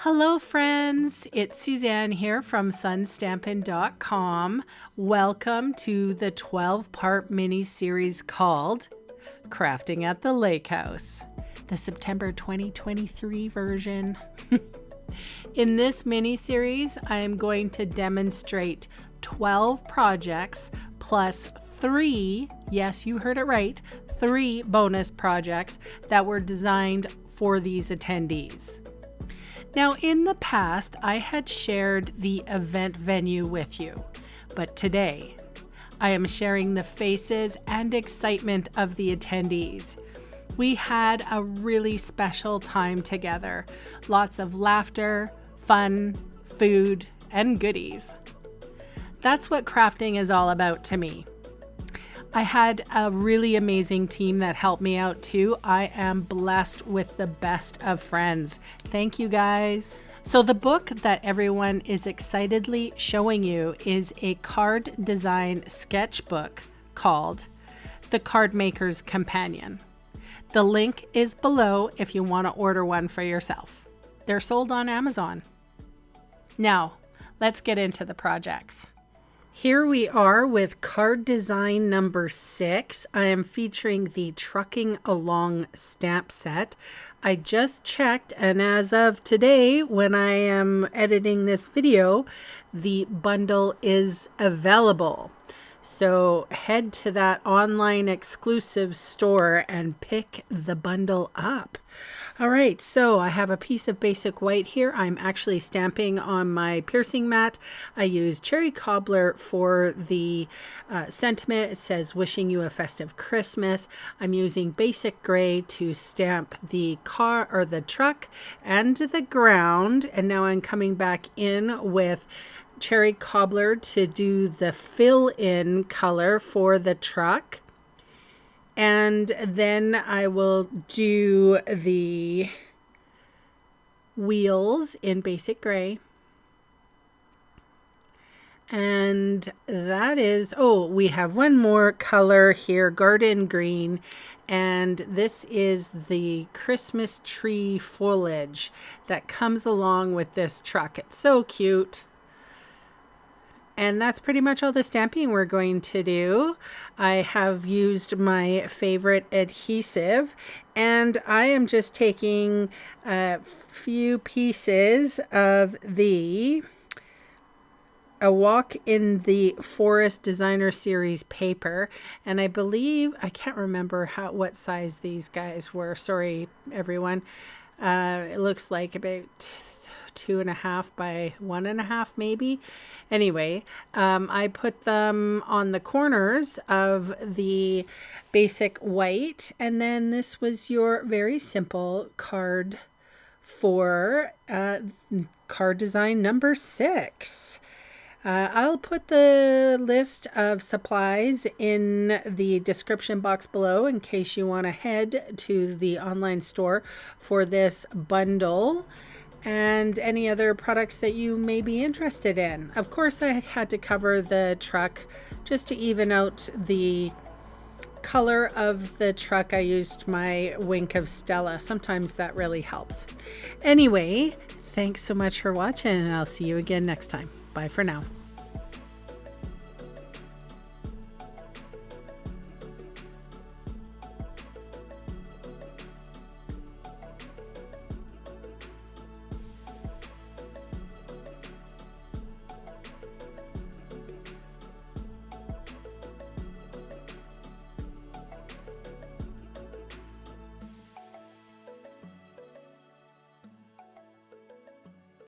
Hello friends, it's Suzanne here from sunstampin.com. Welcome to the 12-part mini-series called Crafting at the Lake House, the September 2023 version. In this mini-series, I am going to demonstrate 12 projects plus 3, yes, you heard it right, 3 bonus projects that were designed for these attendees. Now, in the past, I had shared the event venue with you, but today I am sharing the faces and excitement of the attendees. We had a really special time together. Lots of laughter, fun, food, and goodies. That's what crafting is all about to me. I had a really amazing team that helped me out too. I am blessed with the best of friends. Thank you guys. So the book that everyone is excitedly showing you is a card design sketchbook called The Card Maker's Companion. The link is below if you want to order one for yourself. They're sold on Amazon. Now, let's get into the projects. Here we are with card design number 6. I am featuring the Trucking Along stamp set. I just checked, and as of today, when I am editing this video, the bundle is available. So head to that online exclusive store and pick the bundle up. All right, so I have a piece of basic white here. I'm actually stamping on my piercing mat. I use cherry cobbler for the sentiment. It says, wishing you a festive Christmas. I'm using basic gray to stamp the car or the truck and the ground. And now I'm coming back in with cherry cobbler to do the fill-in color for the truck. And then I will do the wheels in basic gray. And that is, we have one more color here, garden green. And this is the Christmas tree foliage that comes along with this truck. It's so cute. And that's pretty much all the stamping we're going to do. I have used my favorite adhesive, and I am just taking a few pieces of A Walk in the Forest Designer Series paper, and I believe, I can't remember what size these guys were. Sorry, everyone. It looks like about 2.5 by 1.5 maybe. Anyway, I put them on the corners of the basic white, and then this was your very simple card for card design number 6. I'll put the list of supplies in the description box below in case you want to head to the online store for this bundle and any other products that you may be interested in. Of course, I had to cover the truck just to even out the color of the truck. I used my Wink of Stella. Sometimes that really helps. Anyway, thanks so much for watching, and I'll see you again next time. Bye for now.